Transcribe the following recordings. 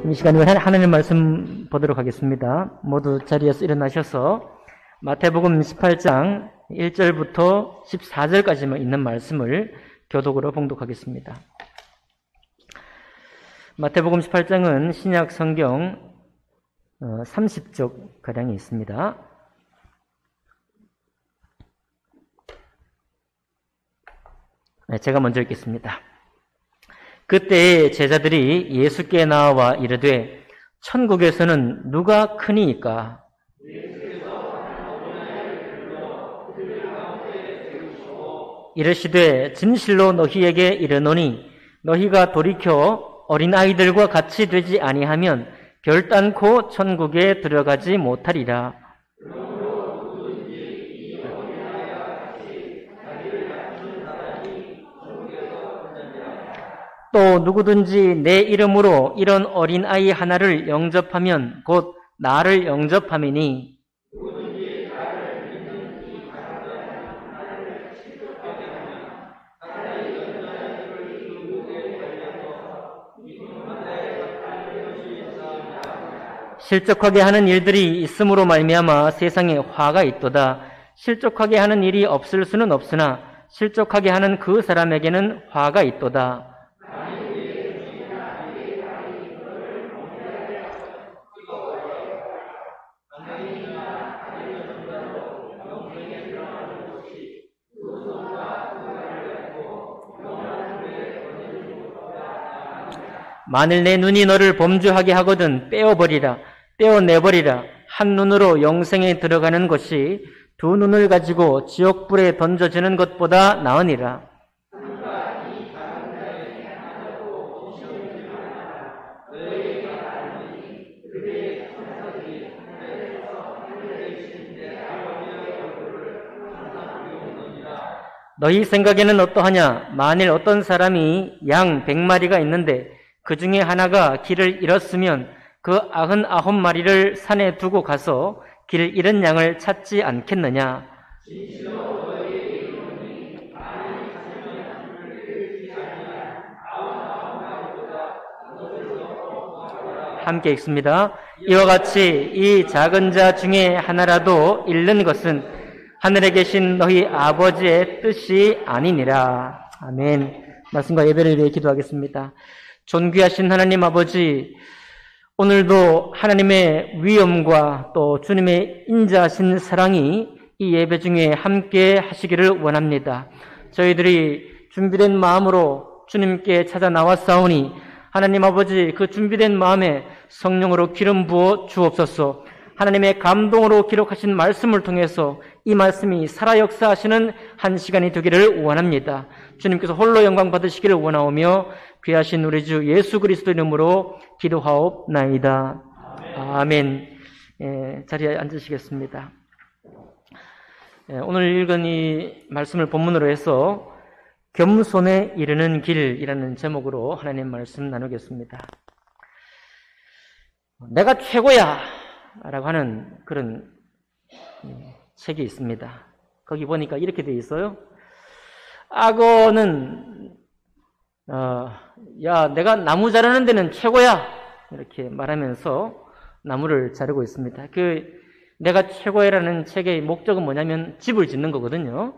이 시간에 하나님 말씀 보도록 하겠습니다. 모두 자리에서 일어나셔서 마태복음 18장 1절부터 14절까지만 있는 말씀을 교독으로 봉독하겠습니다. 마태복음 18장은 신약 성경 30쪽 가량이 있습니다. 제가 먼저 읽겠습니다. 그때 제자들이 예수께 나와 이르되 천국에서는 누가 크니이까? 이르시되 진실로 너희에게 이르노니 너희가 돌이켜 어린아이들과 같이 되지 아니하면 결단코 천국에 들어가지 못하리라. 또 누구든지 내 이름으로 이런 어린아이 하나를 영접하면 곧 나를 영접함이니 실족하게 하는 일들이 있음으로 말미암아 세상에 화가 있도다. 실족하게 하는 일이 없을 수는 없으나 실족하게 하는 그 사람에게는 화가 있도다. 만일 내 눈이 너를 범죄하게 하거든 떼어내버리라. 한 눈으로 영생에 들어가는 것이 두 눈을 가지고 지옥불에 던져지는 것보다 나으니라. 너희 생각에는 어떠하냐? 만일 어떤 사람이 양 100마리가 있는데 그 중에 하나가 길을 잃었으면 그 99마리를 산에 두고 가서 길을 잃은 양을 찾지 않겠느냐? 함께 읽습니다. 이와 같이 이 작은 자 중에 하나라도 잃는 것은 하늘에 계신 너희 아버지의 뜻이 아니니라. 아멘. 말씀과 예배를 위해 기도하겠습니다. 존귀하신 하나님 아버지, 오늘도 하나님의 위엄과 또 주님의 인자하신 사랑이 이 예배 중에 함께 하시기를 원합니다. 저희들이 준비된 마음으로 주님께 찾아 나왔사오니 하나님 아버지, 그 준비된 마음에 성령으로 기름 부어 주옵소서. 하나님의 감동으로 기록하신 말씀을 통해서 이 말씀이 살아 역사하시는 한 시간이 되기를 원합니다. 주님께서 홀로 영광 받으시기를 원하오며 귀하신 우리 주 예수 그리스도 이름으로 기도하옵나이다. 아멘. 자리에 앉으시겠습니다. 오늘 읽은 이 말씀을 본문으로 해서 겸손에 이르는 길이라는 제목으로 하나님 말씀 나누겠습니다. 내가 최고야 라고 하는 그런 책이 있습니다. 거기 보니까 이렇게 되어 있어요. 악어는 야, 내가 나무 자르는 데는 최고야 이렇게 말하면서 나무를 자르고 있습니다. 내가 최고야라는 책의 목적은 뭐냐면 집을 짓는 거거든요.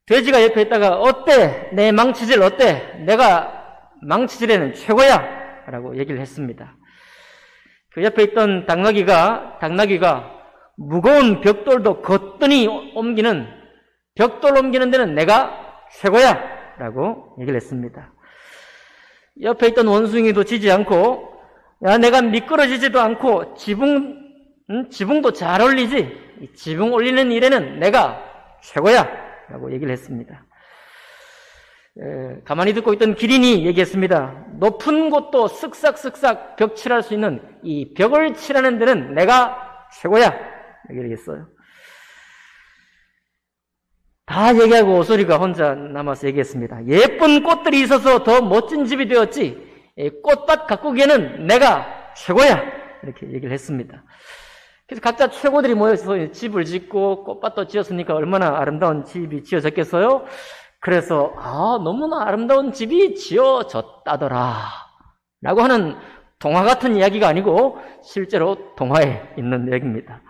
돼지가 옆에 있다가 어때? 내 망치질 어때? 내가 망치질에는 최고야 라고 얘기를 했습니다. 그 옆에 있던 당나귀가 무거운 벽돌도 거뜬히 옮기는 벽돌 옮기는 데는 내가 최고야 라고 얘기를 했습니다. 옆에 있던 원숭이도 지지 않고 야, 내가 미끄러지지도 않고 지붕도 잘 올리지, 지붕 올리는 일에는 내가 최고야 라고 얘기를 했습니다. 가만히 듣고 있던 기린이 얘기했습니다. 높은 곳도 쓱싹쓱싹 벽 칠할 수 있는 이 벽을 칠하는 데는 내가 최고야 얘기를 했어요. 다 얘기하고 오소리가 혼자 남아서 얘기했습니다. 예쁜 꽃들이 있어서 더 멋진 집이 되었지 꽃밭 가꾸기에는 내가 최고야 이렇게 얘기를 했습니다. 그래서 각자 최고들이 모여서 집을 짓고 꽃밭도 지었으니까 얼마나 아름다운 집이 지어졌겠어요? 그래서 너무나 아름다운 집이 지어졌다더라 라고 하는 동화 같은 이야기가 아니고 실제로 동화에 있는 이야기입니다.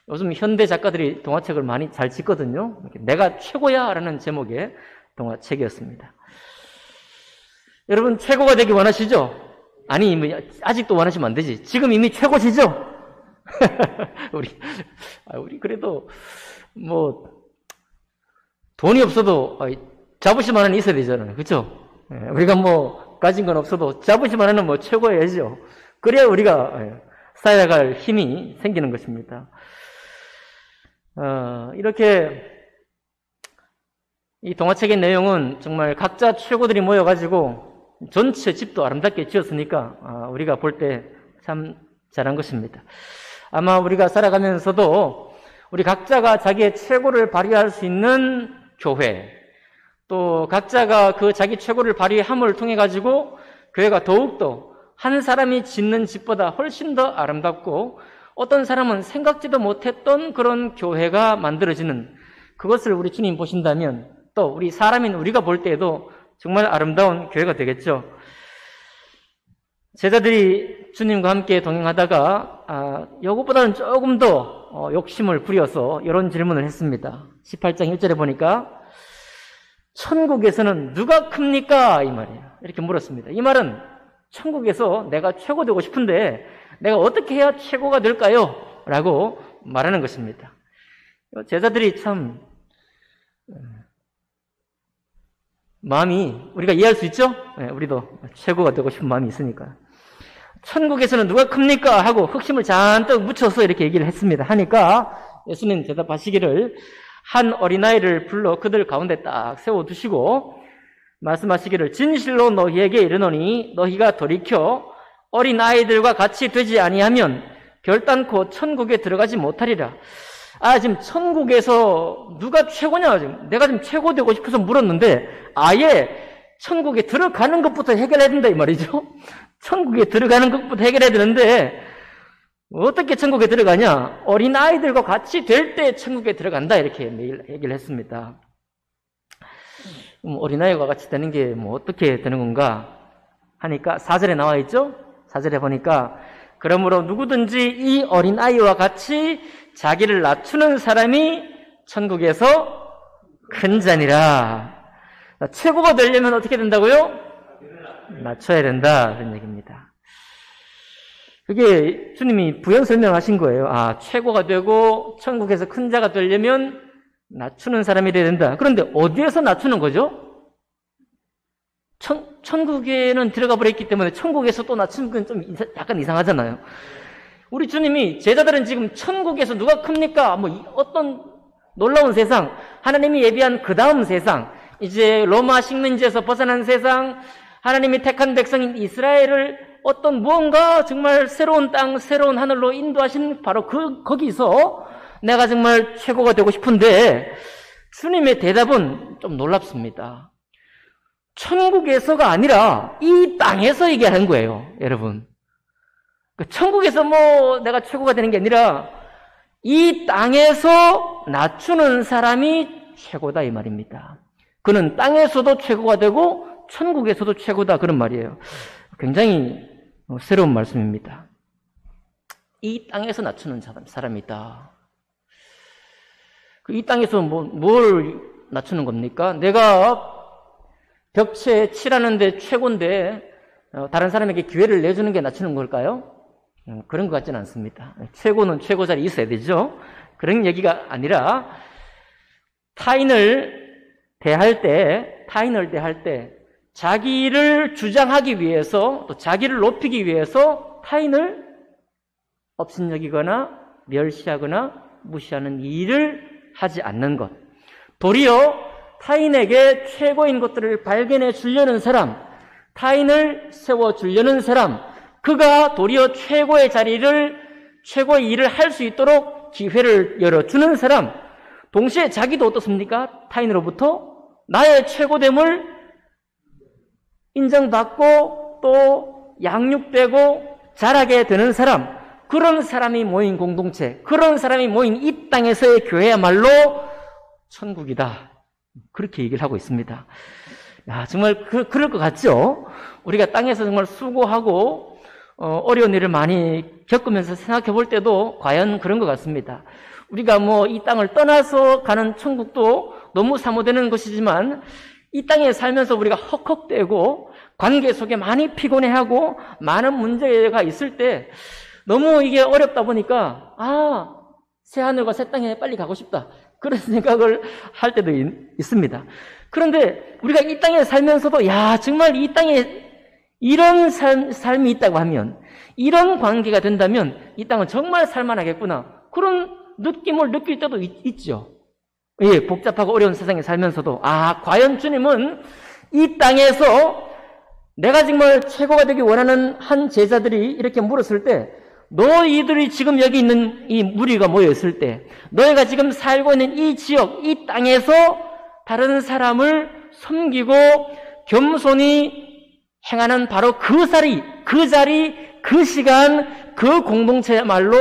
요즘 현대 작가들이 동화책을 많이 잘 짓거든요. 내가 최고야 라는 제목의 동화책이었습니다. 여러분 최고가 되기 원하시죠? 아니 아직도 원하시면 안 되지. 지금 이미 최고시죠? 우리 그래도 뭐 돈이 없어도 자부심 하나는 있어야 되잖아요. 그렇죠? 우리가 뭐 가진 건 없어도 자부심 하나는 뭐 최고여야죠. 그래야 우리가 살아갈 힘이 생기는 것입니다. 이렇게 이 동화책의 내용은 정말 각자 최고들이 모여가지고 전체 집도 아름답게 지었으니까 우리가 볼 때 참 잘한 것입니다. 아마 우리가 살아가면서도 우리 각자가 자기의 최고를 발휘할 수 있는 교회, 또 각자가 그 자기 최고를 발휘함을 통해 가지고 교회가 더욱더 한 사람이 짓는 집보다 훨씬 더 아름답고 어떤 사람은 생각지도 못했던 그런 교회가 만들어지는 그것을 우리 주님 보신다면 또 우리 사람인 우리가 볼 때에도 정말 아름다운 교회가 되겠죠. 제자들이 주님과 함께 동행하다가 이것보다는 조금 더 욕심을 부려서 이런 질문을 했습니다. 18장 1절에 보니까 천국에서는 누가 큽니까? 이 말이에요. 이렇게 물었습니다. 이 말은 천국에서 내가 최고 되고 싶은데 내가 어떻게 해야 최고가 될까요? 라고 말하는 것입니다. 제자들이 참 마음이 우리가 이해할 수 있죠? 우리도 최고가 되고 싶은 마음이 있으니까. 천국에서는 누가 큽니까? 하고 흑심을 잔뜩 묻혀서 이렇게 얘기를 했습니다. 하니까 예수님 대답하시기를 한 어린아이를 불러 그들 가운데 딱 세워두시고 말씀하시기를 진실로 너희에게 이르노니 너희가 돌이켜 어린아이들과 같이 되지 아니하면 결단코 천국에 들어가지 못하리라. 지금 천국에서 누가 최고냐? 지금 내가 지금 최고 되고 싶어서 물었는데 아예 천국에 들어가는 것부터 해결해야 된다 이 말이죠. 천국에 들어가는 것부터 해결해야 되는데 어떻게 천국에 들어가냐? 어린아이들과 같이 될 때 천국에 들어간다 이렇게 매일 얘기를 했습니다. 어린아이와 같이 되는 게 뭐 어떻게 되는 건가 하니까 4절에 나와 있죠? 4절에 보니까 그러므로 누구든지 이 어린아이와 같이 자기를 낮추는 사람이 천국에서 큰 자니라. 최고가 되려면 어떻게 된다고요? 낮춰야 된다. 그런 얘기입니다. 그게 주님이 부연 설명하신 거예요. 최고가 되고 천국에서 큰 자가 되려면 낮추는 사람이 돼야 된다. 그런데 어디에서 낮추는 거죠? 천국에는 들어가 버렸기 때문에 천국에서 또 낮추는 건 좀 약간 이상하잖아요. 우리 주님이 제자들은 지금 천국에서 누가 큽니까? 어떤 놀라운 세상, 하나님이 예비한 그 다음 세상, 이제 로마 식민지에서 벗어난 세상, 하나님이 택한 백성인 이스라엘을 어떤 무언가 정말 새로운 땅, 새로운 하늘로 인도하신 바로 거기서 내가 정말 최고가 되고 싶은데 주님의 대답은 좀 놀랍습니다. 천국에서가 아니라 이 땅에서 얘기하는 거예요, 여러분. 천국에서 내가 최고가 되는 게 아니라 이 땅에서 낮추는 사람이 최고다 이 말입니다. 그는 땅에서도 최고가 되고 천국에서도 최고다 그런 말이에요. 굉장히 새로운 말씀입니다. 이 땅에서 낮추는 사람이다. 이 땅에서 뭘 낮추는 겁니까? 내가 벽체에 칠하는데 최고인데 다른 사람에게 기회를 내주는 게 낮추는 걸까요? 그런 것 같지는 않습니다. 최고는 최고 자리에 있어야 되죠. 그런 얘기가 아니라 타인을 대할 때 자기를 주장하기 위해서 또 자기를 높이기 위해서 타인을 업신여기거나 멸시하거나 무시하는 일을 하지 않는 것. 도리어 타인에게 최고인 것들을 발견해 주려는 사람, 타인을 세워주려는 사람, 그가 도리어 최고의 최고의 일을 할 수 있도록 기회를 열어주는 사람, 동시에 자기도 어떻습니까? 타인으로부터 나의 최고됨을 인정받고 또 양육되고 자라게 되는 사람, 그런 사람이 모인 공동체, 그런 사람이 모인 이 땅에서의 교회야말로 천국이다. 그렇게 얘기를 하고 있습니다. 정말 그럴 것 같죠? 우리가 땅에서 정말 수고하고 어려운 일을 많이 겪으면서 생각해 볼 때도 과연 그런 것 같습니다. 우리가 이 땅을 떠나서 가는 천국도 너무 사모되는 것이지만 이 땅에 살면서 우리가 헉헉대고 관계 속에 많이 피곤해하고 많은 문제가 있을 때 너무 이게 어렵다 보니까 새하늘과 새 땅에 빨리 가고 싶다. 그런 생각을 할 때도 있습니다. 그런데 우리가 이 땅에 살면서도 정말 이 땅에 이런 삶이 있다고 하면, 이런 관계가 된다면 이 땅은 정말 살만하겠구나. 그런 느낌을 느낄 때도 있죠. 예, 복잡하고 어려운 세상에 살면서도 과연 주님은 이 땅에서 내가 정말 최고가 되기 원하는 한 제자들이 이렇게 물었을 때, 너희들이 지금 여기 있는 이 무리가 모여있을 때, 너희가 지금 살고 있는 이 지역, 이 땅에서 다른 사람을 섬기고 겸손히 행하는 바로 그 자리, 그 시간, 그 공동체야말로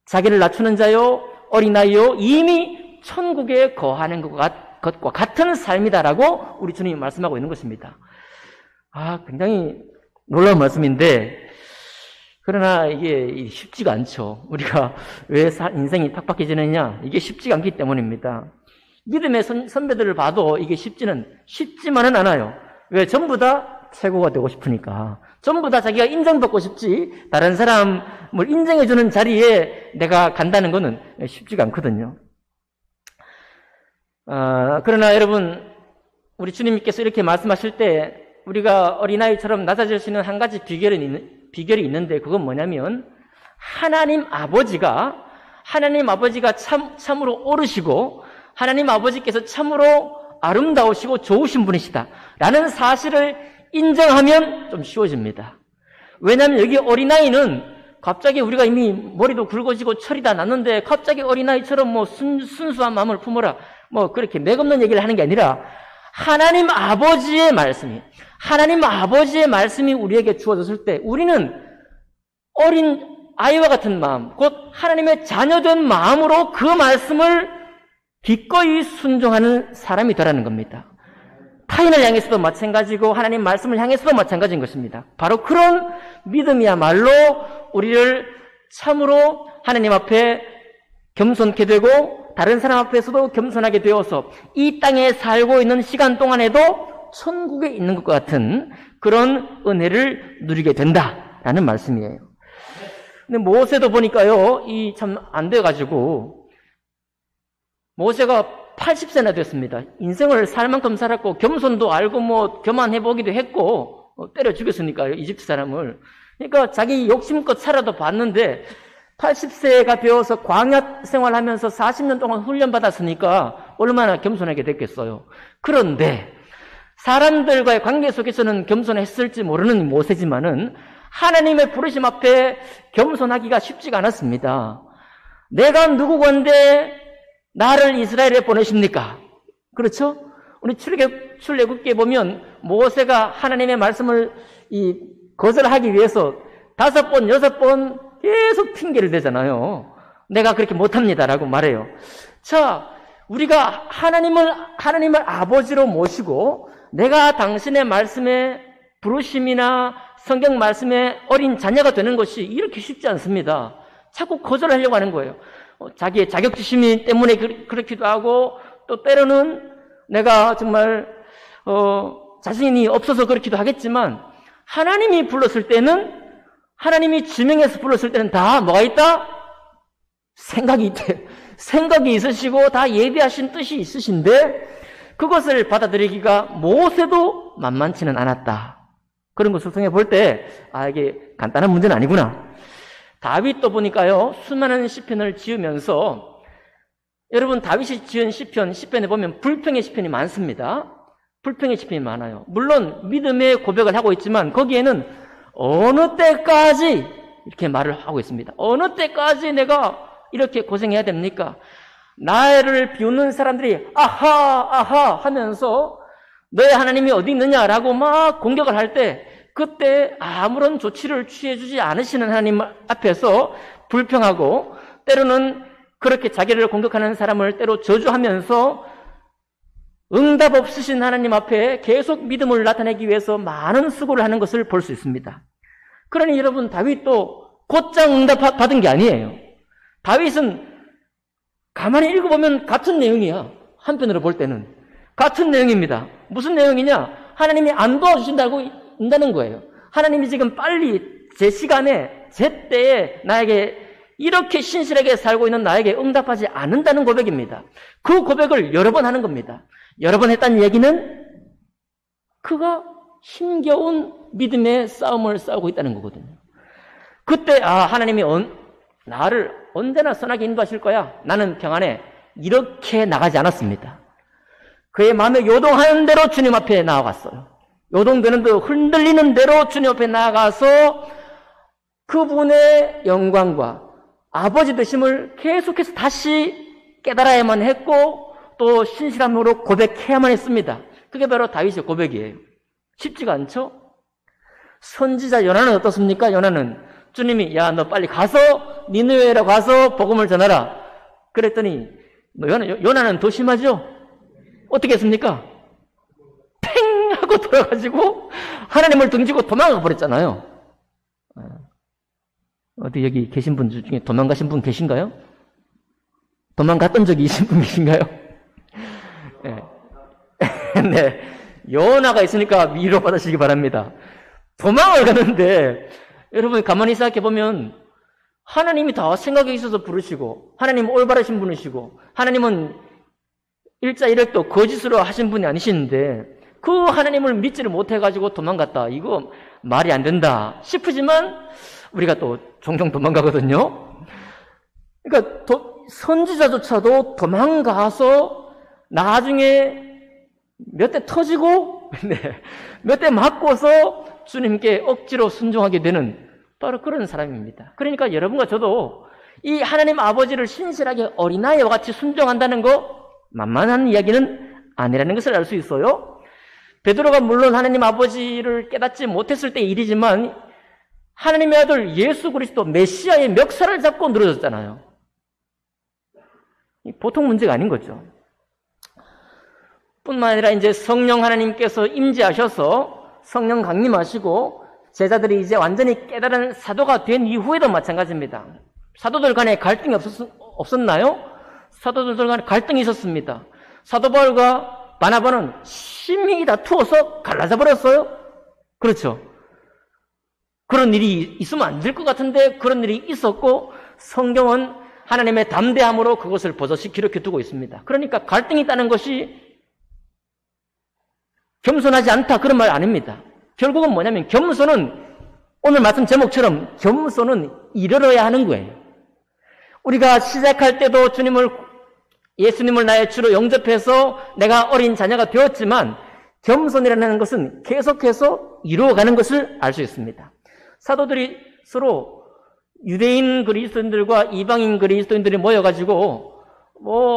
자기를 낮추는 자요, 어린아이요, 이미 천국에 거하는 것과 같은 삶이다라고 우리 주님이 말씀하고 있는 것입니다. 굉장히 놀라운 말씀인데, 그러나 이게 쉽지가 않죠. 우리가 왜 인생이 팍팍해지느냐? 이게 쉽지가 않기 때문입니다. 믿음의 선배들을 봐도 이게 쉽지만은 않아요. 왜? 전부 다 최고가 되고 싶으니까. 전부 다 자기가 인정받고 싶지, 다른 사람을 인정해주는 자리에 내가 간다는 것은 쉽지가 않거든요. 그러나 여러분, 우리 주님께서 이렇게 말씀하실 때 우리가 어린아이처럼 낮아질 수 있는 한 가지 비결이 있는데, 그건 뭐냐면 하나님 아버지가 참으로 옳으시고 하나님 아버지께서 참으로 아름다우시고 좋으신 분이시다 라는 사실을 인정하면 좀 쉬워집니다. 왜냐하면 여기 어린아이는 갑자기 우리가 이미 머리도 굵어지고 철이 다 났는데 갑자기 어린아이처럼 순수한 마음을 품어라 그렇게 맥없는 얘기를 하는 게 아니라 하나님 아버지의 말씀이 우리에게 주어졌을 때 우리는 어린 아이와 같은 마음, 곧 하나님의 자녀된 마음으로 그 말씀을 기꺼이 순종하는 사람이 되라는 겁니다. 타인을 향해서도 마찬가지고 하나님 말씀을 향해서도 마찬가지인 것입니다. 바로 그런 믿음이야말로 우리를 참으로 하나님 앞에 겸손케 되고 다른 사람 앞에서도 겸손하게 되어서 이 땅에 살고 있는 시간 동안에도 천국에 있는 것과 같은 그런 은혜를 누리게 된다라는 말씀이에요. 근데 모세도 보니까요, 이 참 안 돼가지고 모세가 80세나 됐습니다. 인생을 살 만큼 살았고 겸손도 알고 교만해보기도 했고 때려 죽였으니까요, 이집트 사람을. 그러니까 자기 욕심껏 살아도 봤는데 80세가 되어서 광야 생활하면서 40년 동안 훈련받았으니까 얼마나 겸손하게 됐겠어요. 그런데 사람들과의 관계 속에서는 겸손했을지 모르는 모세지만은 하나님의 부르심 앞에 겸손하기가 쉽지가 않았습니다. 내가 누구건데 나를 이스라엘에 보내십니까? 그렇죠? 우리 출애굽기에 보면 모세가 하나님의 말씀을 거절하기 위해서 5번, 6번 계속 핑계를 대잖아요. 내가 그렇게 못합니다라고 말해요. 자, 우리가 하나님을 아버지로 모시고 내가 당신의 말씀에 부르심이나 성경 말씀에 어린 자녀가 되는 것이 이렇게 쉽지 않습니다. 자꾸 거절하려고 하는 거예요. 자기의 자격지심 때문에 그렇기도 하고 또 때로는 내가 정말 자신이 없어서 그렇기도 하겠지만 하나님이 불렀을 때는 하나님이 지명해서 불렀을 때는 다 뭐가 있다? 생각이 있으시고 다 예비하신 뜻이 있으신데 그것을 받아들이기가 모세도 만만치는 않았다. 그런 것을 통해 볼 때 이게 간단한 문제는 아니구나. 다윗도 보니까요, 수많은 시편을 지으면서 여러분 다윗이 지은 시편에 보면 불평의 시편이 많습니다. 불평의 시편이 많아요. 물론 믿음의 고백을 하고 있지만 거기에는 어느 때까지 이렇게 말을 하고 있습니다. 어느 때까지 내가 이렇게 고생해야 됩니까? 나를 비웃는 사람들이 아하 하면서 너의 하나님이 어디 있느냐라고 막 공격을 할 때 그때 아무런 조치를 취해주지 않으시는 하나님 앞에서 불평하고 때로는 그렇게 자기를 공격하는 사람을 때로 저주하면서 응답 없으신 하나님 앞에 계속 믿음을 나타내기 위해서 많은 수고를 하는 것을 볼 수 있습니다. 그러니 여러분, 다윗도 곧장 응답 받은 게 아니에요. 다윗은 가만히 읽어보면 같은 내용이야. 한편으로 볼 때는 같은 내용입니다. 무슨 내용이냐? 하나님이 안 도와주신다고 한다는 거예요. 하나님이 지금 빨리 제 시간에 제 때에 나에게 이렇게 신실하게 살고 있는 나에게 응답하지 않는다는 고백입니다. 그 고백을 여러 번 하는 겁니다. 여러 번 했다는 얘기는 그가 힘겨운 믿음의 싸움을 싸우고 있다는 거거든요. 그때 하나님이 나를 언제나 선하게 인도하실 거야. 나는 평안해. 이렇게 나가지 않았습니다. 그의 마음에 요동하는 대로 주님 앞에 나아갔어요. 요동되는 대로 흔들리는 대로 주님 앞에 나아가서 그분의 영광과 아버지 되심을 계속해서 다시 깨달아야만 했고 또 신실함으로 고백해야만 했습니다. 그게 바로 다윗의 고백이에요. 쉽지가 않죠? 선지자 요나는 어떻습니까? 요나는 주님이 너 빨리 가서 니느웨로 가서 복음을 전하라. 그랬더니 요나는 더 심하죠? 어떻게 했습니까? 팽 하고 돌아가지고 하나님을 등지고 도망가 버렸잖아요. 어디 여기 계신 분 중에 도망가신 분 계신가요? 도망갔던 적이 있으신 분 계신가요? 네. 네. 요나가 있으니까 위로받으시기 바랍니다. 도망을 가는데 여러분 가만히 생각해 보면 하나님이 다 생각이 있어서 부르시고 하나님은 올바르신 분이시고 하나님은 일자일획도 거짓으로 하신 분이 아니시는데 그 하나님을 믿지를 못해가지고 도망갔다. 이거 말이 안 된다 싶으지만 우리가 또 종종 도망가거든요. 그러니까 선지자조차도 도망가서 나중에 몇 대 터지고 몇 대 맞고서 주님께 억지로 순종하게 되는 바로 그런 사람입니다. 그러니까 여러분과 저도 이 하나님 아버지를 신실하게 어린아이와 같이 순종한다는 거 만만한 이야기는 아니라는 것을 알 수 있어요. 베드로가 물론 하나님 아버지를 깨닫지 못했을 때의 일이지만 하나님의 아들 예수 그리스도 메시아의 멱살을 잡고 늘어졌잖아요. 보통 문제가 아닌 거죠. 뿐만 아니라 이제 성령 하나님께서 임재하셔서 성령 강림하시고 제자들이 이제 완전히 깨달은 사도가 된 이후에도 마찬가지입니다. 사도들 간에 갈등이 없었나요? 사도들 간에 갈등이 있었습니다. 사도 바울과 바나바는 심히 다투어서 갈라져 버렸어요. 그렇죠. 그런 일이 있으면 안 될 것 같은데 그런 일이 있었고 성경은 하나님의 담대함으로 그것을 버젓이 기록해 두고 있습니다. 그러니까 갈등이 있다는 것이 겸손하지 않다 그런 말 아닙니다. 결국은 뭐냐면 겸손은 오늘 말씀 제목처럼 겸손은 이르러야 하는 거예요. 우리가 시작할 때도 예수님을 나의 주로 영접해서 내가 어린 자녀가 되었지만 겸손이라는 것은 계속해서 이루어가는 것을 알 수 있습니다. 사도들이 서로 유대인 그리스도인들과 이방인 그리스도인들이 모여가지고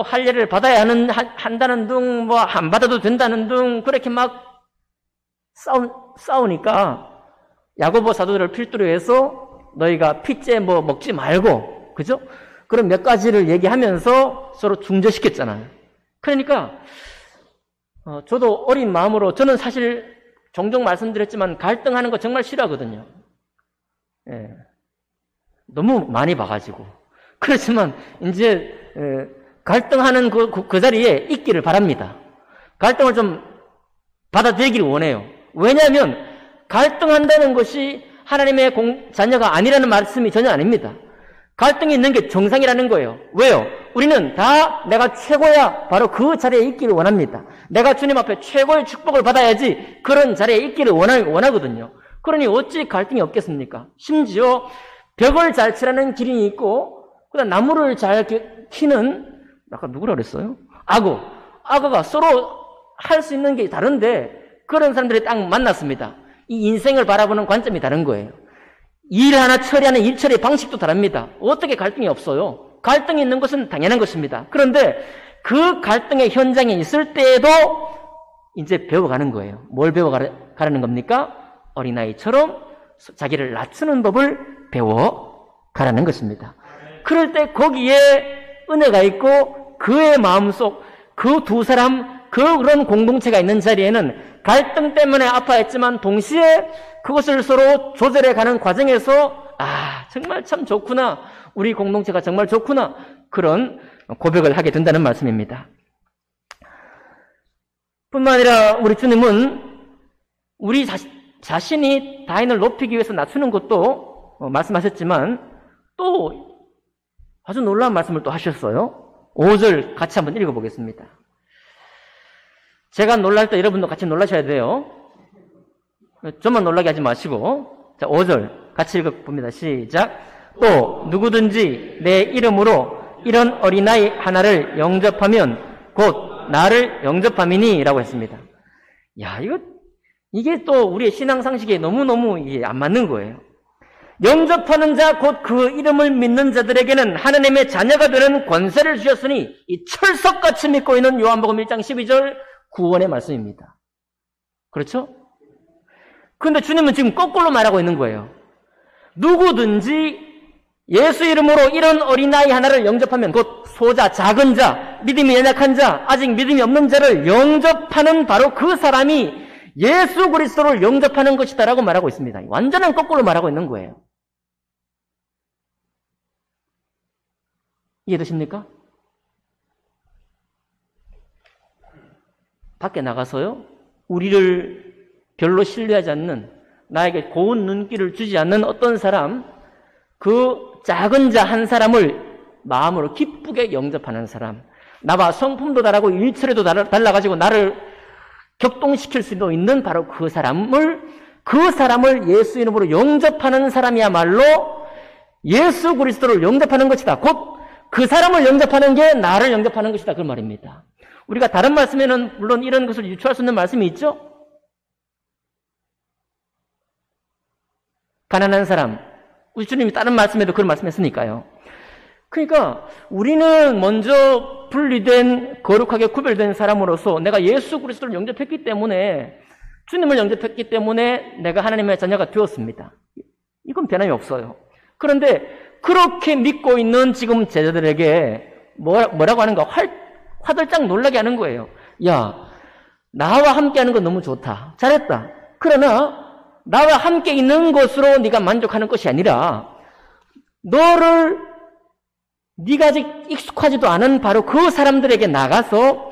할례를 받아야 한다는 등 안 받아도 된다는 등 그렇게 막 싸우니까 야고보 사도들을 필두로 해서 너희가 핏째 먹지 말고 그죠? 그런 몇 가지를 얘기하면서 서로 중재시켰잖아요. 그러니까 저도 어린 마음으로 저는 사실 종종 말씀드렸지만 갈등하는 거 정말 싫어하거든요. 예. 너무 많이 봐가지고. 그렇지만 이제 갈등하는 그 자리에 있기를 바랍니다. 갈등을 좀 받아들이기를 원해요. 왜냐하면 갈등한다는 것이 하나님의 자녀가 아니라는 말씀이 전혀 아닙니다. 갈등이 있는 게 정상이라는 거예요. 왜요? 우리는 다 내가 최고야 바로 그 자리에 있기를 원합니다. 내가 주님 앞에 최고의 축복을 받아야지 그런 자리에 있기를 원하거든요. 그러니 어찌 갈등이 없겠습니까? 심지어 벽을 잘 치라는 기린이 있고 그다음 나무를 잘 키는 아까 누구라 그랬어요? 악어가 서로 할 수 있는 게 다른데 그런 사람들이 딱 만났습니다. 이 인생을 바라보는 관점이 다른 거예요. 일 하나 처리하는 일 처리 방식도 다릅니다. 어떻게 갈등이 없어요? 갈등이 있는 것은 당연한 것입니다. 그런데 그 갈등의 현장에 있을 때에도 이제 배워가는 거예요. 뭘 배워가라는 겁니까? 어린아이처럼 자기를 낮추는 법을 배워가라는 것입니다. 그럴 때 거기에 은혜가 있고 그의 마음속 그 두 사람 그런 공동체가 있는 자리에는 갈등 때문에 아파했지만 동시에 그것을 서로 조절해가는 과정에서 정말 참 좋구나. 우리 공동체가 정말 좋구나. 그런 고백을 하게 된다는 말씀입니다. 뿐만 아니라 우리 주님은 우리 자신이 다인을 높이기 위해서 낮추는 것도 말씀하셨지만 또 아주 놀라운 말씀을 또 하셨어요. 5절 같이 한번 읽어보겠습니다. 제가 놀랄 때 여러분도 같이 놀라셔야 돼요. 저만 놀라게 하지 마시고. 자, 5절 같이 읽어봅니다. 시작. 또 누구든지 내 이름으로 이런 어린아이 하나를 영접하면 곧 나를 영접함이니 라고 했습니다. 야, 이게 또 우리의 신앙 상식에 너무너무 이게 안 맞는 거예요. 영접하는 자, 곧 그 이름을 믿는 자들에게는 하나님의 자녀가 되는 권세를 주셨으니 이 철석같이 믿고 있는 요한복음 1장 12절 구원의 말씀입니다. 그렇죠? 그런데 주님은 지금 거꾸로 말하고 있는 거예요. 누구든지 예수 이름으로 이런 어린아이 하나를 영접하면 곧 소자, 작은 자, 믿음이 연약한 자, 아직 믿음이 없는 자를 영접하는 바로 그 사람이 예수 그리스도를 영접하는 것이다라고 말하고 있습니다. 완전한 거꾸로 말하고 있는 거예요. 이해되십니까? 밖에 나가서요, 우리를 별로 신뢰하지 않는, 나에게 고운 눈길을 주지 않는 어떤 사람, 그 작은 자 한 사람을 마음으로 기쁘게 영접하는 사람, 나와 성품도 다르고 일처리도 달라가지고 나를 격동시킬 수도 있는 바로 그 사람을 예수 이름으로 영접하는 사람이야말로 예수 그리스도를 영접하는 것이다. 곧 그 사람을 영접하는 게 나를 영접하는 것이다. 그 말입니다. 우리가 다른 말씀에는 물론 이런 것을 유추할 수 있는 말씀이 있죠. 가난한 사람, 우리 주님이 다른 말씀에도 그런 말씀했으니까요. 그러니까 우리는 먼저 분리된, 거룩하게 구별된 사람으로서 내가 예수 그리스도를 영접했기 때문에, 주님을 영접했기 때문에 내가 하나님의 자녀가 되었습니다. 이건 변함이 없어요. 그런데 그렇게 믿고 있는 지금 제자들에게 뭐라고 하는가? 화들짝 놀라게 하는 거예요. 야, 나와 함께하는 건 너무 좋다. 잘했다. 그러나 나와 함께 있는 것으로 네가 만족하는 것이 아니라 네가 아직 익숙하지도 않은 바로 그 사람들에게 나가서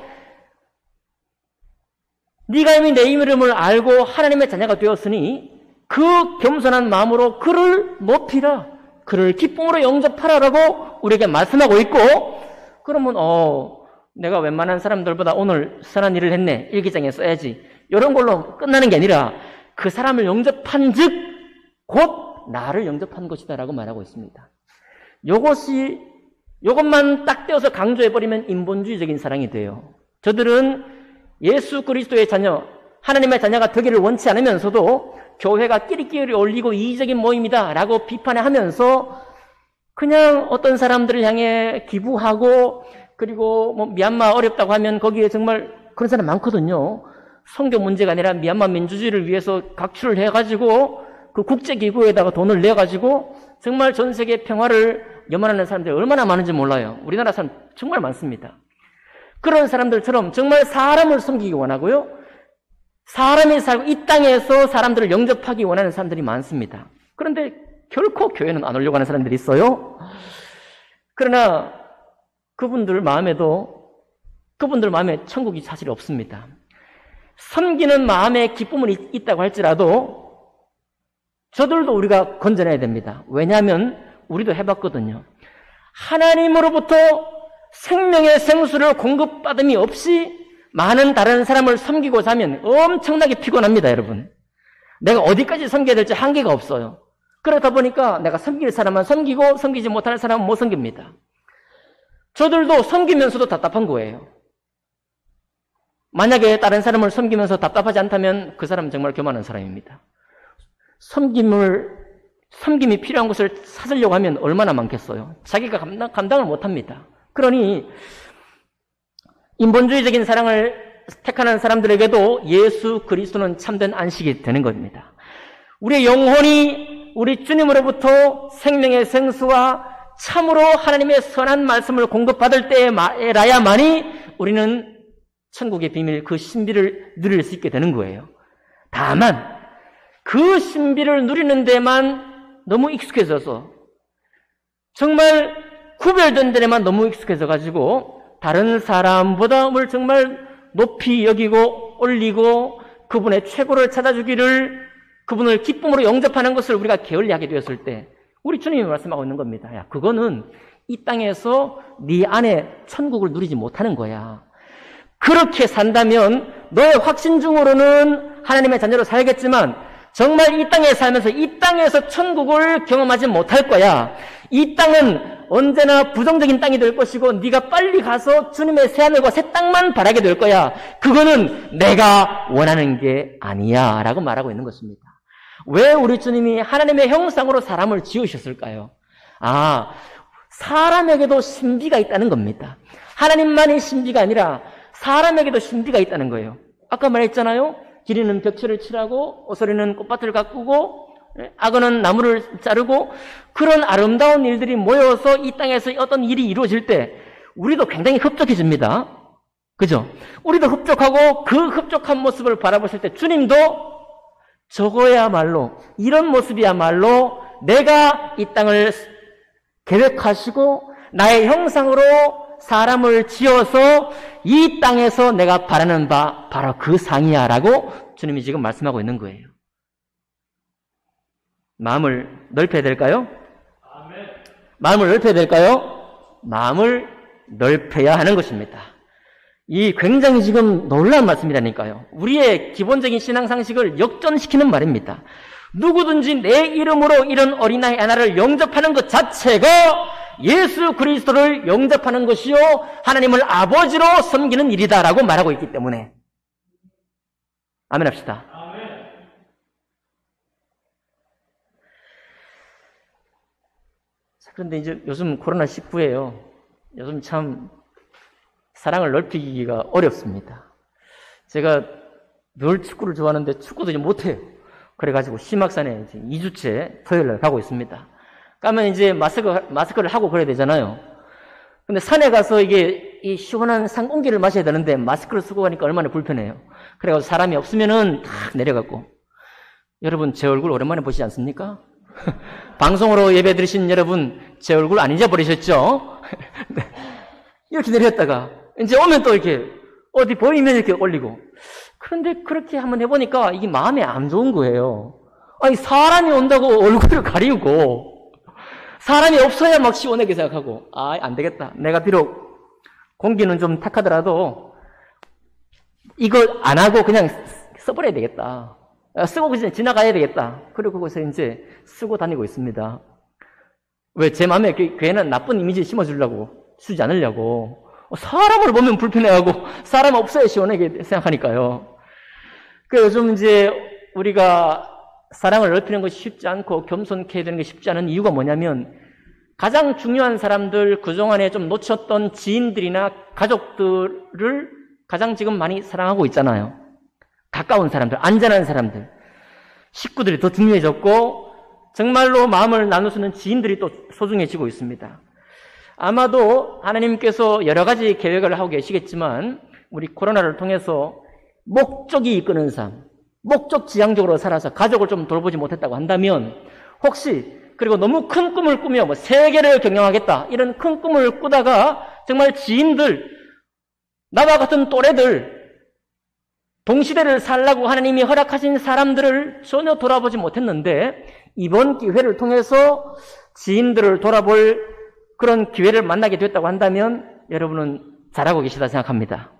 네가 이미 내 이름을 알고 하나님의 자녀가 되었으니 그 겸손한 마음으로 그를 높이라, 그를 기쁨으로 영접하라라고 우리에게 말씀하고 있고, 그러면 내가 웬만한 사람들보다 오늘 선한 일을 했네, 일기장에 써야지, 이런 걸로 끝나는 게 아니라 그 사람을 영접한 즉 곧 나를 영접한 것이다라고 말하고 있습니다. 이것만 딱 떼어서 강조해버리면 인본주의적인 사랑이 돼요. 저들은 예수 그리스도의 자녀, 하나님의 자녀가 되기를 원치 않으면서도 교회가 끼리끼리 올리고 이기적인 모임이다 라고 비판하면서 그냥 어떤 사람들을 향해 기부하고, 그리고 미얀마 어렵다고 하면 거기에 정말 그런 사람 많거든요. 선교 문제가 아니라 미얀마 민주주의를 위해서 각출을 해가지고 그 국제기구에다가 돈을 내가지고 정말 전 세계 평화를 염원하는 사람들이 얼마나 많은지 몰라요. 우리나라 사람 정말 많습니다. 그런 사람들처럼 정말 사람을 섬기기 원하고요, 사람이 살고 이 땅에서 사람들을 영접하기 원하는 사람들이 많습니다. 그런데 결코 교회는 안 오려고 하는 사람들이 있어요. 그러나 그분들 마음에 천국이 사실 없습니다. 섬기는 마음에 기쁨은 있다고 할지라도 저들도 우리가 건져내야 됩니다. 왜냐하면 우리도 해봤거든요. 하나님으로부터 생명의 생수를 공급받음이 없이 많은 다른 사람을 섬기고자 하면 엄청나게 피곤합니다, 여러분. 내가 어디까지 섬겨야 될지 한계가 없어요. 그러다 보니까 내가 섬길 사람은 섬기고 섬기지 못하는 사람은 못 섬깁니다. 저들도 섬기면서도 답답한 거예요. 만약에 다른 사람을 섬기면서 답답하지 않다면 그 사람은 정말 교만한 사람입니다. 섬김이 필요한 것을 찾으려고 하면 얼마나 많겠어요. 자기가 감당을 못합니다. 그러니 인본주의적인 사랑을 택하는 사람들에게도 예수 그리스도는 참된 안식이 되는 겁니다. 우리의 영혼이 우리 주님으로부터 생명의 생수와 참으로 하나님의 선한 말씀을 공급받을 때에라야만이 우리는 천국의 비밀, 그 신비를 누릴 수 있게 되는 거예요. 다만 그 신비를 누리는 데만 너무 익숙해져서 정말 구별된 데만 너무 익숙해져 가지고 다른 사람보다를 정말 높이 여기고 올리고 그분의 최고를 찾아주기를, 그분을 기쁨으로 영접하는 것을 우리가 게을리하게 되었을 때 우리 주님이 말씀하고 있는 겁니다. 야, 그거는 이 땅에서 네 안에 천국을 누리지 못하는 거야. 그렇게 산다면 너의 확신 중으로는 하나님의 자녀로 살겠지만 정말 이 땅에 살면서 이 땅에서 천국을 경험하지 못할 거야. 이 땅은 언제나 부정적인 땅이 될 것이고 네가 빨리 가서 주님의 새하늘과 새 땅만 바라게 될 거야. 그거는 내가 원하는 게 아니야 라고 말하고 있는 것입니다. 왜 우리 주님이 하나님의 형상으로 사람을 지으셨을까요? 사람에게도 신비가 있다는 겁니다. 하나님만의 신비가 아니라 사람에게도 신비가 있다는 거예요. 아까 말했잖아요. 길이는 벽체를 칠하고 오소리는 꽃밭을 가꾸고 악어는 나무를 자르고, 그런 아름다운 일들이 모여서 이 땅에서 어떤 일이 이루어질 때 우리도 굉장히 흡족해집니다. 그죠? 우리도 흡족하고 그 흡족한 모습을 바라보실 때 주님도 저거야말로, 이런 모습이야말로 내가 이 땅을 계획하시고 나의 형상으로 사람을 지어서 이 땅에서 내가 바라는 바 바로 그 상이야 라고 주님이 지금 말씀하고 있는 거예요. 마음을 넓혀야 될까요? 마음을 넓혀야 될까요? 마음을 넓혀야 하는 것입니다. 이 굉장히 지금 놀라운 말씀이라니까요. 우리의 기본적인 신앙상식을 역전시키는 말입니다. 누구든지 내 이름으로 이런 어린아이 하나를 영접하는 것 자체가 예수 그리스도를 영접하는 것이요 하나님을 아버지로 섬기는 일이다라고 말하고 있기 때문에 아멘 합시다. 그런데 이제 요즘 코로나19예요. 요즘 참 사랑을 넓히기가 어렵습니다. 제가 늘 축구를 좋아하는데 축구도 이제 못해요. 그래가지고 심학산에 이제 2주째 토요일날 가고 있습니다. 가면 이제 마스크를 하고 그래야 되잖아요. 근데 산에 가서 이게 이 시원한 산 공기를 마셔야 되는데 마스크를 쓰고 가니까 얼마나 불편해요. 그래가지고 사람이 없으면은 탁 내려가고. 여러분 제 얼굴 오랜만에 보시지 않습니까? 방송으로 예배 드리신 여러분 제 얼굴 안 잊어버리셨죠? 이렇게 내렸다가 이제 오면 또 이렇게 어디 보이면 이렇게 올리고. 그런데 그렇게 한번 해보니까 이게 마음에 안 좋은 거예요. 아니 사람이 온다고 얼굴을 가리우고 사람이 없어야 막 시원하게 생각하고 안 되겠다. 내가 비록 공기는 좀 탁하더라도 이거 안 하고 그냥 써버려야 되겠다. 쓰고 그냥 지나가야 되겠다. 그리고 거기서 이제 쓰고 다니고 있습니다. 왜? 제 마음에 괜한 나쁜 이미지 심어주려고, 쓰지 않으려고. 사람을 보면 불편해하고 사람 없어야 시원하게 생각하니까요. 그 요즘 이제 우리가 사랑을 넓히는 것이 쉽지 않고 겸손케 해야 되는 게 쉽지 않은 이유가 뭐냐면 가장 중요한 사람들, 그동안에 좀 놓쳤던 지인들이나 가족들을 가장 지금 많이 사랑하고 있잖아요. 가까운 사람들, 안전한 사람들, 식구들이 더 중요해졌고 정말로 마음을 나눌 수 있는 지인들이 또 소중해지고 있습니다. 아마도 하나님께서 여러 가지 계획을 하고 계시겠지만 우리 코로나를 통해서 목적이 이끄는 삶, 목적지향적으로 살아서 가족을 좀 돌보지 못했다고 한다면 혹시 그리고 너무 큰 꿈을 꾸며 세계를 경영하겠다 이런 큰 꿈을 꾸다가 정말 지인들, 나와 같은 또래들, 동시대를 살라고 하나님이 허락하신 사람들을 전혀 돌아보지 못했는데 이번 기회를 통해서 지인들을 돌아볼 그런 기회를 만나게 됐다고 한다면 여러분은 잘하고 계시다 생각합니다.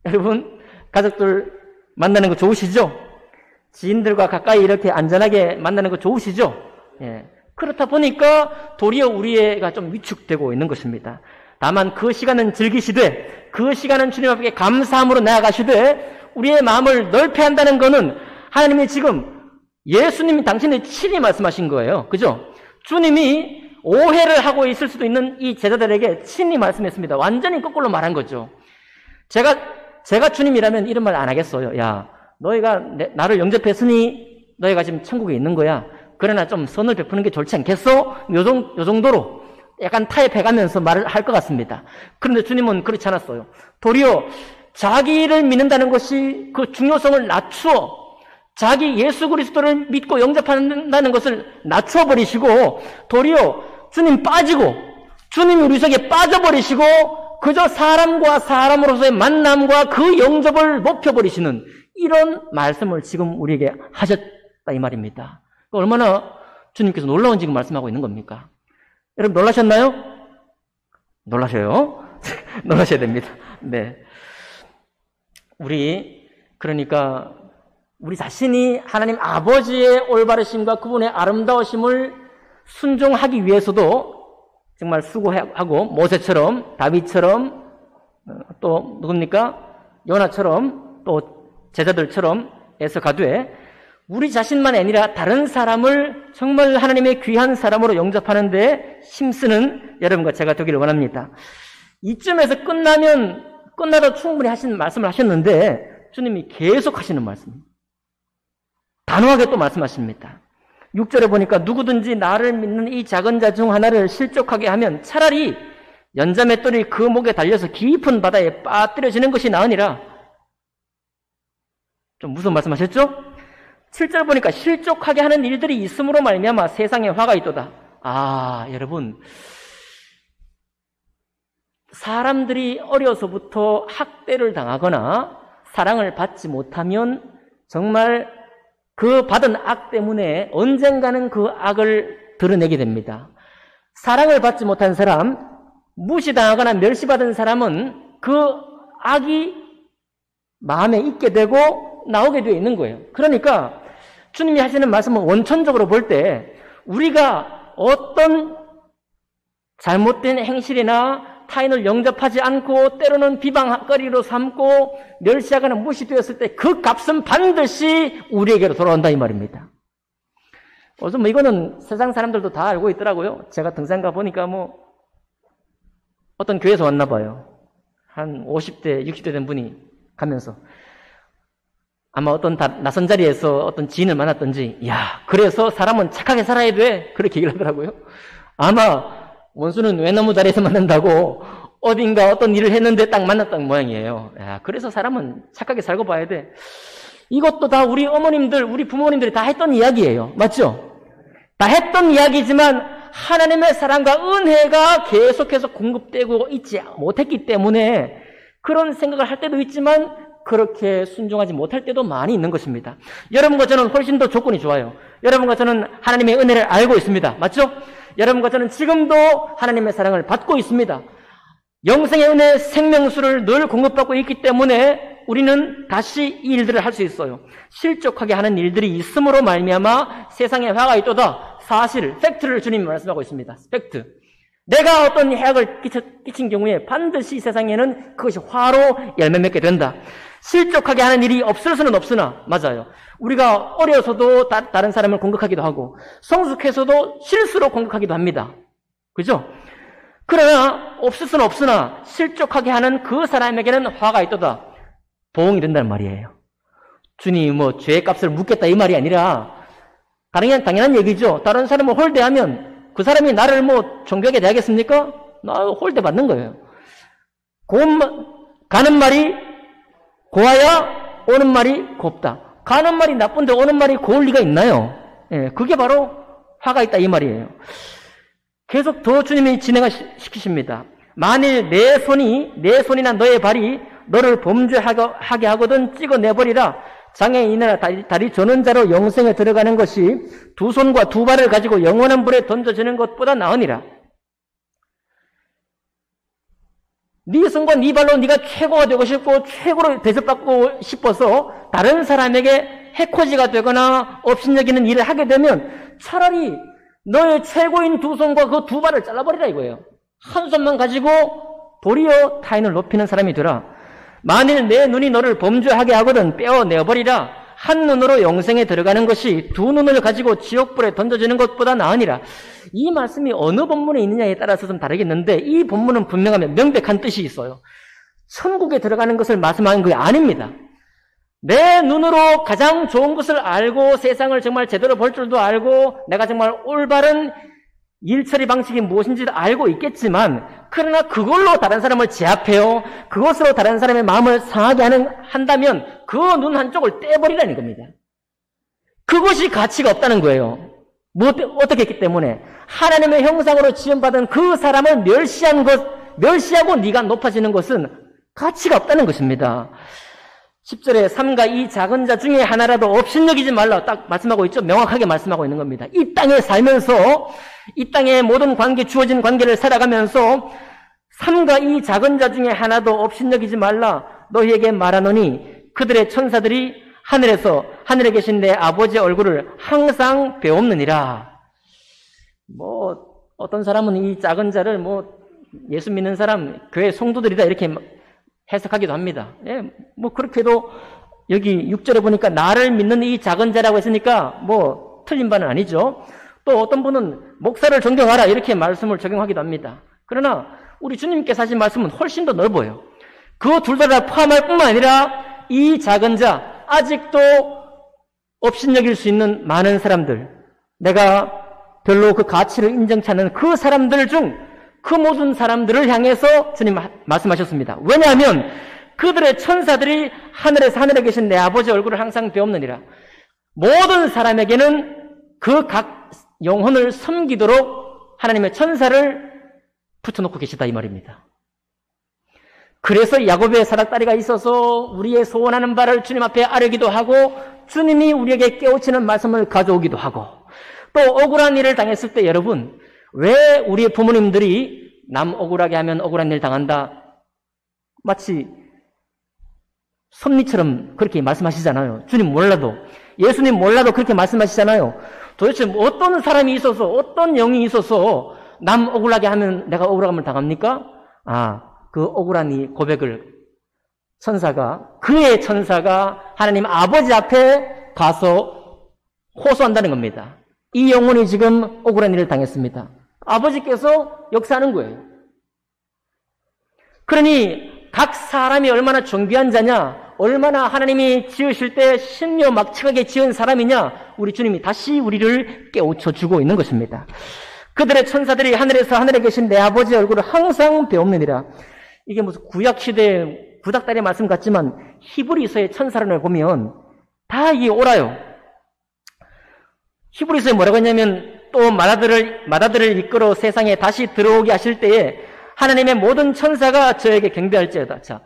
여러분 가족들 만나는 거 좋으시죠? 지인들과 가까이 이렇게 안전하게 만나는 거 좋으시죠? 예. 그렇다 보니까 도리어 우리가 좀 위축되고 있는 것입니다. 다만 그 시간은 즐기시되 그 시간은 주님 앞에 감사함으로 나아가시되 우리의 마음을 넓혀야 한다는 것은 하나님이 지금 예수님이 당신의 친히 말씀하신 거예요. 그죠? 주님이 오해를 하고 있을 수도 있는 이 제자들에게 친히 말씀했습니다. 완전히 거꾸로 말한 거죠. 제가 주님이라면 이런 말 안 하겠어요. 야, 너희가 나를 영접했으니 너희가 지금 천국에 있는 거야. 그러나 좀 선을 베푸는 게 좋지 않겠어? 요 정도로 약간 타협해가면서 말을 할 것 같습니다. 그런데 주님은 그렇지 않았어요. 도리어 자기를 믿는다는 것이 그 중요성을 낮추어 자기 예수 그리스도를 믿고 영접한다는 것을 낮추어 버리시고 도리어 주님 빠지고 주님이 우리 속에 빠져버리시고 그저 사람과 사람으로서의 만남과 그 영접을 높여버리시는 이런 말씀을 지금 우리에게 하셨다 이 말입니다. 얼마나 주님께서 놀라운 지금 말씀하고 있는 겁니까? 여러분 놀라셨나요? 놀라셔요. 놀라셔야 됩니다. 네. 그러니까 우리 자신이 하나님 아버지의 올바르심과 그분의 아름다우심을 순종하기 위해서도 정말 수고하고 모세처럼 다윗처럼 또 누굽니까? 요나처럼 또 제자들처럼 애써 가되 우리 자신만 아니라 다른 사람을 정말 하나님의 귀한 사람으로 영접하는 데 힘쓰는 여러분과 제가 되기를 원합니다. 이쯤에서 끝나도 충분히 하신 말씀을 하셨는데 주님이 계속 하시는 말씀입니다. 단호하게 또 말씀하십니다. 6절에 보니까 누구든지 나를 믿는 이 작은 자 중 하나를 실족하게 하면 차라리 연자맷돌이 그 목에 달려서 깊은 바다에 빠뜨려지는 것이 나으니라. 좀 무슨 말씀하셨죠? 7절 보니까 실족하게 하는 일들이 있음으로 말미암아 세상에 화가 있도다. 여러분 사람들이 어려서부터 학대를 당하거나 사랑을 받지 못하면 정말 그 받은 악 때문에 언젠가는 그 악을 드러내게 됩니다. 사랑을 받지 못한 사람, 무시당하거나 멸시받은 사람은 그 악이 마음에 있게 되고 나오게 되어 있는 거예요. 그러니까 주님이 하시는 말씀은 원천적으로 볼 때 우리가 어떤 잘못된 행실이나 타인을 영접하지 않고 때로는 비방거리로 삼고 멸시하거나 무시되었을 때 그 값은 반드시 우리에게로 돌아온다 이 말입니다. 요즘 이거는 세상 사람들도 다 알고 있더라고요. 제가 등산가 보니까 어떤 교회에서 왔나 봐요. 한 50대, 60대 된 분이 가면서 아마 어떤 낯선 자리에서 어떤 지인을 만났던지 그래서 사람은 착하게 살아야 돼 그렇게 얘기를 하더라고요. 아마 원수는 외나무 자리에서 만난다고 어딘가 어떤 일을 했는데 딱 만났던 모양이에요. 그래서 사람은 착하게 살고 봐야 돼. 이것도 다 우리 어머님들, 우리 부모님들이 다 했던 이야기예요. 맞죠? 다 했던 이야기지만 하나님의 사랑과 은혜가 계속해서 공급되고 있지 못했기 때문에 그런 생각을 할 때도 있지만 그렇게 순종하지 못할 때도 많이 있는 것입니다. 여러분과 저는 훨씬 더 조건이 좋아요. 여러분과 저는 하나님의 은혜를 알고 있습니다. 맞죠? 여러분과 저는 지금도 하나님의 사랑을 받고 있습니다. 영생의 은혜 생명수를 늘 공급받고 있기 때문에 우리는 다시 이 일들을 할 수 있어요. 실족하게 하는 일들이 있음으로 말미암아 세상에 화가 있도다. 사실, 팩트를 주님이 말씀하고 있습니다. 팩트. 내가 어떤 해악을 끼친 경우에 반드시 세상에는 그것이 화로 열매 맺게 된다. 실족하게 하는 일이 없을 수는 없으나 맞아요. 우리가 어려서도 다른 사람을 공격하기도 하고 성숙해서도 실수로 공격하기도 합니다. 그죠? 그러나 없을 수는 없으나 실족하게 하는 그 사람에게는 화가 있도다. 보응이 된다는 말이에요. 주님이 죄의 값을 묻겠다 이 말이 아니라 당연한 얘기죠. 다른 사람을 홀대하면 그 사람이 나를 존경하게 대하겠습니까? 나 홀대 받는 거예요. 가는 말이 고와야 오는 말이 곱다. 가는 말이 나쁜데 오는 말이 고울 리가 있나요? 그게 바로 화가 있다 이 말이에요. 계속 더 주님이 진행을 시키십니다. 만일 내 손이나 너의 발이 너를 범죄하게 하거든 찍어내버리라. 장애인이나 다리 저는 자로 영생에 들어가는 것이 두 손과 두 발을 가지고 영원한 불에 던져지는 것보다 나으니라. 네 손과 네 발로 네가 최고가 되고 싶고 최고로 대접받고 싶어서 다른 사람에게 해코지가 되거나 업신여기는 일을 하게 되면 차라리 너의 최고인 두 손과 그 두 발을 잘라버리라 이거예요. 한 손만 가지고 도리어 타인을 높이는 사람이 되라. 만일 내 눈이 너를 범죄하게 하거든 빼어내버리라. 한 눈으로 영생에 들어가는 것이 두 눈을 가지고 지옥불에 던져지는 것보다 나으니라. 이 말씀이 어느 본문에 있느냐에 따라서 좀 다르겠는데 이 본문은 분명하면 명백한 뜻이 있어요. 천국에 들어가는 것을 말씀하는 게 아닙니다. 내 눈으로 가장 좋은 것을 알고 세상을 정말 제대로 볼 줄도 알고 내가 정말 올바른 일 처리 방식이 무엇인지도 알고 있겠지만 그러나 그걸로 다른 사람을 제압해요. 그것으로 다른 사람의 마음을 상하게 한다면 그 눈 한쪽을 떼버리라는 겁니다. 그것이 가치가 없다는 거예요. 어떻게 했기 때문에? 하나님의 형상으로 지음받은 그 사람을 멸시하고 네가 높아지는 것은 가치가 없다는 것입니다. 10절에 3가 이 작은 자 중에 하나라도 업신여기지 말라 딱 말씀하고 있죠. 명확하게 말씀하고 있는 겁니다. 이 땅에 살면서 이 땅의 모든 관계, 주어진 관계를 살아가면서 3가 이 작은 자 중에 하나도 업신여기지 말라 너희에게 말하노니 그들의 천사들이 하늘에 계신 내 아버지의 얼굴을 항상 배옵느니라. 어떤 사람은 이 작은 자를 예수 믿는 사람, 교회 성도들이다 이렇게 해석하기도 합니다. 예, 그렇게도 여기 6절에 보니까 나를 믿는 이 작은 자라고 했으니까 틀린 바는 아니죠. 또 어떤 분은 목사를 존경하라 이렇게 말씀을 적용하기도 합니다. 그러나 우리 주님께서 하신 말씀은 훨씬 더 넓어요. 그 둘 다 포함할 뿐만 아니라 이 작은 자, 아직도 업신여길 수 있는 많은 사람들, 내가 별로 그 가치를 인정치 않는 그 사람들 중 그 모든 사람들을 향해서 주님 말씀하셨습니다. 왜냐하면 그들의 천사들이 하늘에 계신 내 아버지 얼굴을 항상 배옵느니라. 모든 사람에게는 그 각 영혼을 섬기도록 하나님의 천사를 붙여놓고 계시다 이 말입니다. 그래서 야곱의 사닥다리가 있어서 우리의 소원하는 바를 주님 앞에 아뢰기도 하고 주님이 우리에게 깨우치는 말씀을 가져오기도 하고 또 억울한 일을 당했을 때 여러분 왜 우리의 부모님들이 남 억울하게 하면 억울한 일 당한다 마치 섭리처럼 그렇게 말씀하시잖아요. 주님 몰라도 예수님 몰라도 그렇게 말씀하시잖아요. 도대체 어떤 사람이 있어서 어떤 영이 있어서 남 억울하게 하면 내가 억울함을 당합니까? 그 억울한 이 고백을 그의 천사가 하나님 아버지 앞에 가서 호소한다는 겁니다. 이 영혼이 지금 억울한 일을 당했습니다. 아버지께서 역사하는 거예요. 그러니 각 사람이 얼마나 존귀한 자냐, 얼마나 하나님이 지으실 때 신묘막측하게 지은 사람이냐, 우리 주님이 다시 우리를 깨우쳐주고 있는 것입니다. 그들의 천사들이 하늘에 계신 내 아버지의 얼굴을 항상 배옵느니라. 이게 무슨 구약시대의 구닥다리 말씀 같지만 히브리서의 천사론을 보면 다 이게 옳아요. 히브리서에 뭐라고 했냐면 또 마다들을 이끌어 세상에 다시 들어오게 하실 때에 하나님의 모든 천사가 저에게 경배할지어다. 자,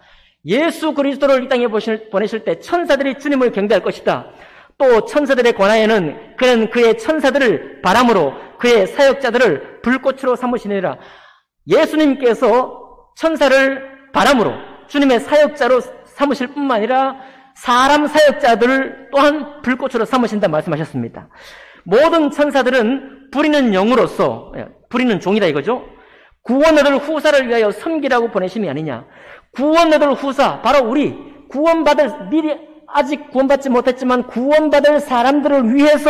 예수 그리스도를 이 땅에 보내실 때 천사들이 주님을 경배할 것이다. 또 천사들의 권하에는 그는 그의 천사들을 바람으로 그의 사역자들을 불꽃으로 삼으시느니라. 예수님께서 천사를 바람으로 주님의 사역자로 삼으실 뿐만 아니라 사람 사역자들을 또한 불꽃으로 삼으신다 말씀하셨습니다. 모든 천사들은 부리는 영으로서 부리는 종이다 이거죠. 구원 얻을 후사를 위하여 섬기라고 보내심이 아니냐. 구원 얻을 후사, 바로 우리 미리 아직 구원받지 못했지만 구원받을 사람들을 위해서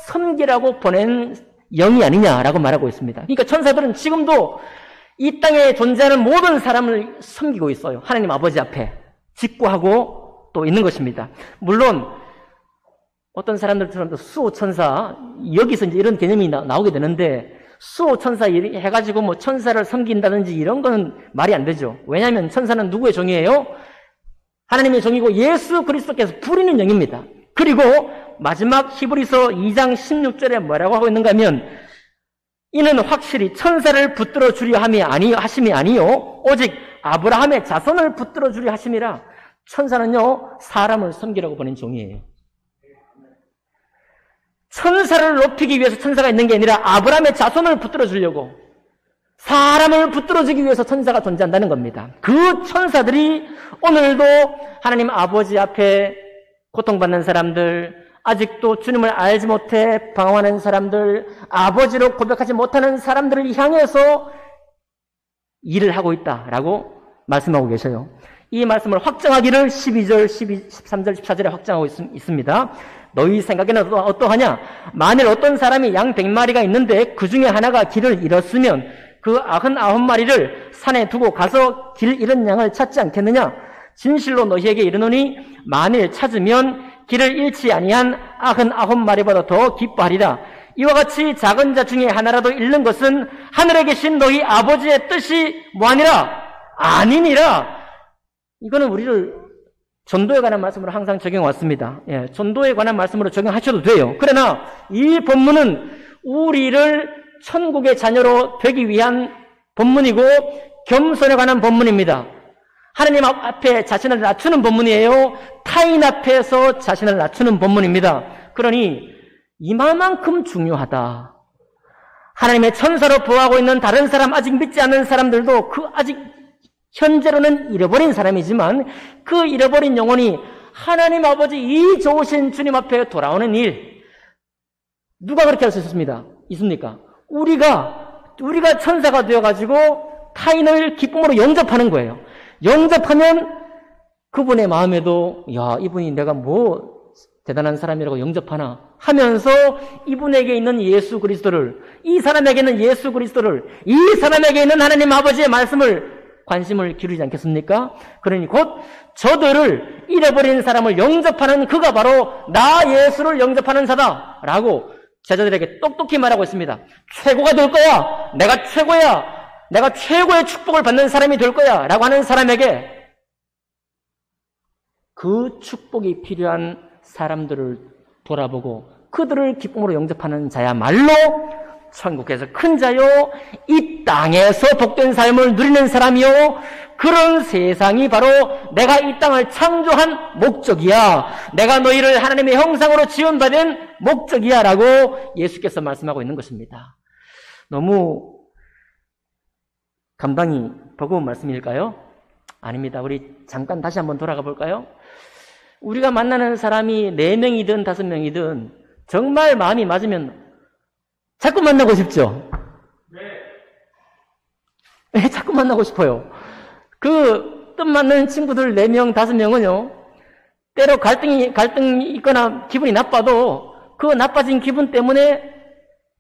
섬기라고 보낸 영이 아니냐라고 말하고 있습니다. 그러니까 천사들은 지금도 이 땅에 존재하는 모든 사람을 섬기고 있어요. 하나님 아버지 앞에 직구하고 또 있는 것입니다. 물론 어떤 사람들처럼 수호천사, 여기서 이제 이런 개념이 나오게 되는데 수호천사 해가지고 천사를 섬긴다든지 이런 건 말이 안 되죠. 왜냐하면 천사는 누구의 종이에요? 하나님의 종이고 예수 그리스도께서 부리는 영입니다. 그리고 마지막 히브리서 2장 16절에 뭐라고 하고 있는가 하면 이는 확실히 천사를 붙들어 주려 하심이 아니요 오직 아브라함의 자손을 붙들어 주려 하심이라. 천사는요 사람을 섬기라고 보낸 종이에요. 천사를 높이기 위해서 천사가 있는 게 아니라 아브라함의 자손을 붙들어 주려고 사람을 붙들어 주기 위해서 천사가 존재한다는 겁니다. 그 천사들이 오늘도 하나님 아버지 앞에 고통받는 사람들, 아직도 주님을 알지 못해 방황하는 사람들, 아버지로 고백하지 못하는 사람들을 향해서 일을 하고 있다라고 말씀하고 계셔요. 이 말씀을 확정하기를 12절, 13절, 14절에 확정하고 있습니다. 너희 생각에는 어떠하냐? 만일 어떤 사람이 양 100마리가 있는데 그 중에 하나가 길을 잃었으면 그 99마리를 산에 두고 가서 길 잃은 양을 찾지 않겠느냐? 진실로 너희에게 이르노니 만일 찾으면 길을 잃지 아니한 99마리보다 더 기뻐하리라. 이와 같이 작은 자 중에 하나라도 잃는 것은 하늘에 계신 너희 아버지의 뜻이 뭐하니라? 아니니라. 이거는 우리를 전도에 관한 말씀으로 항상 적용해 왔습니다. 예, 전도에 관한 말씀으로 적용하셔도 돼요. 그러나 이 본문은 우리를 천국의 자녀로 되기 위한 본문이고 겸손에 관한 본문입니다. 하나님 앞에 자신을 낮추는 본문이에요. 타인 앞에서 자신을 낮추는 본문입니다. 그러니 이만큼 중요하다. 하나님의 천사로 부하고 있는 다른 사람, 아직 믿지 않는 사람들도 아직 현재로는 잃어버린 사람이지만 그 잃어버린 영혼이 하나님 아버지 이 좋으신 주님 앞에 돌아오는 일, 누가 그렇게 할 수 있습니까? 우리가 천사가 되어가지고 타인을 기쁨으로 영접하는 거예요. 영접하면 그분의 마음에도 야, 이분이 내가 뭐 대단한 사람이라고 영접하나 하면서 이분에게 있는 예수 그리스도를, 이 사람에게 있는 예수 그리스도를, 이 사람에게 있는 하나님 아버지의 말씀을 관심을 기울이지 않겠습니까? 그러니 곧 저들을 잃어버린 사람을 영접하는 그가 바로 나 예수를 영접하는 자다라고 제자들에게 똑똑히 말하고 있습니다. 최고가 될 거야. 내가 최고야. 내가 최고의 축복을 받는 사람이 될 거야 라고 하는 사람에게 그 축복이 필요한 사람들을 돌아보고 그들을 기쁨으로 영접하는 자야말로 천국에서 큰 자요, 이 땅에서 복된 삶을 누리는 사람이요, 그런 세상이 바로 내가 이 땅을 창조한 목적이야. 내가 너희를 하나님의 형상으로 지원받은 목적이야 라고 예수께서 말씀하고 있는 것입니다. 너무 감당이 버거운 말씀일까요? 아닙니다. 우리 잠깐 다시 한번 돌아가 볼까요? 우리가 만나는 사람이 4명이든 5명이든 정말 마음이 맞으면 자꾸 만나고 싶죠? 네, 자꾸 만나고 싶어요. 그 뜻 맞는 친구들 4명, 5명은요, 때로 갈등이 있거나 기분이 나빠도 그 나빠진 기분 때문에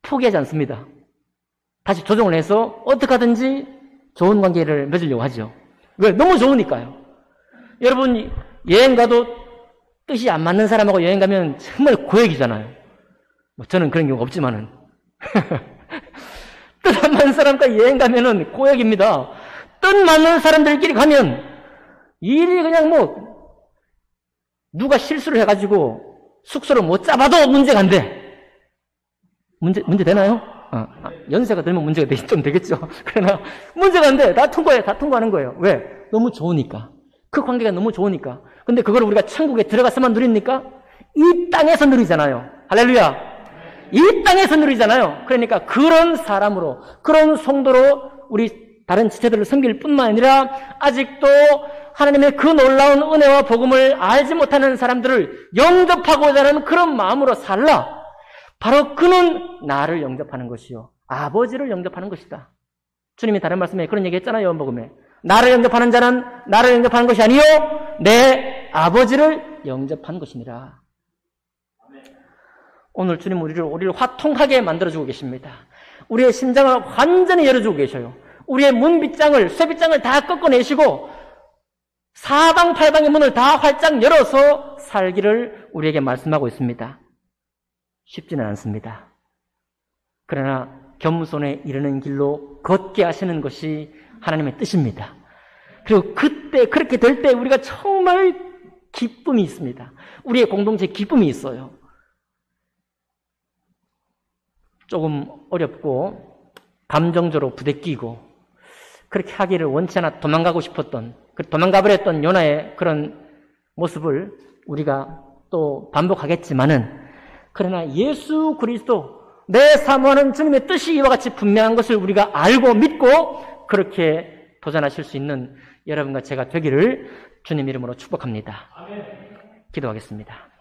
포기하지 않습니다. 다시 조정을 해서 어떻게 하든지 좋은 관계를 맺으려고 하죠. 왜? 너무 좋으니까요. 여러분, 여행 가도 뜻이 안 맞는 사람하고 여행 가면 정말 고역이잖아요. 뭐 저는 그런 경우가 없지만은. 뜻 안 맞는 사람과 여행 가면은 고역입니다. 뜻 맞는 사람들끼리 가면 일이 그냥 뭐 누가 실수를 해가지고 숙소를 못 잡아도 문제가 안 돼. 문제 되나요? 연세가 들면 문제가 좀 되겠죠. 그러나 문제가 안 돼. 다 통과하는 거예요. 왜? 너무 좋으니까. 그 관계가 너무 좋으니까. 근데 그걸 우리가 천국에 들어가서만 누립니까? 이 땅에서 누리잖아요. 할렐루야. 이 땅에서 누리잖아요. 그러니까 그런 사람으로, 그런 성도로 우리 다른 지체들을 섬길 뿐만 아니라 아직도 하나님의 그 놀라운 은혜와 복음을 알지 못하는 사람들을 영접하고자 하는 그런 마음으로 살라. 바로 그는 나를 영접하는 것이요, 아버지를 영접하는 것이다. 주님이 다른 말씀에 그런 얘기 했잖아요. 요한복음에 나를 영접하는 자는 나를 영접하는 것이 아니요 내 아버지를 영접한 것이니라. 오늘 주님 우리를 화통하게 만들어주고 계십니다. 우리의 심장을 완전히 열어주고 계셔요. 우리의 문빗장을, 쇠빗장을 다 꺾어내시고 사방팔방의 문을 다 활짝 열어서 살기를 우리에게 말씀하고 있습니다. 쉽지는 않습니다. 그러나 겸손에 이르는 길로 걷게 하시는 것이 하나님의 뜻입니다. 그리고 그때 그렇게 될 때 우리가 정말 기쁨이 있습니다. 우리의 공동체 기쁨이 있어요. 조금 어렵고 감정적으로 부대끼고 그렇게 하기를 원치 않아 도망가고 싶었던, 도망가버렸던 요나의 그런 모습을 우리가 또 반복하겠지만은, 그러나 예수 그리스도 내 사모하는 주님의 뜻이 이와 같이 분명한 것을 우리가 알고 믿고 그렇게 도전하실 수 있는 여러분과 제가 되기를 주님 이름으로 축복합니다. 기도하겠습니다.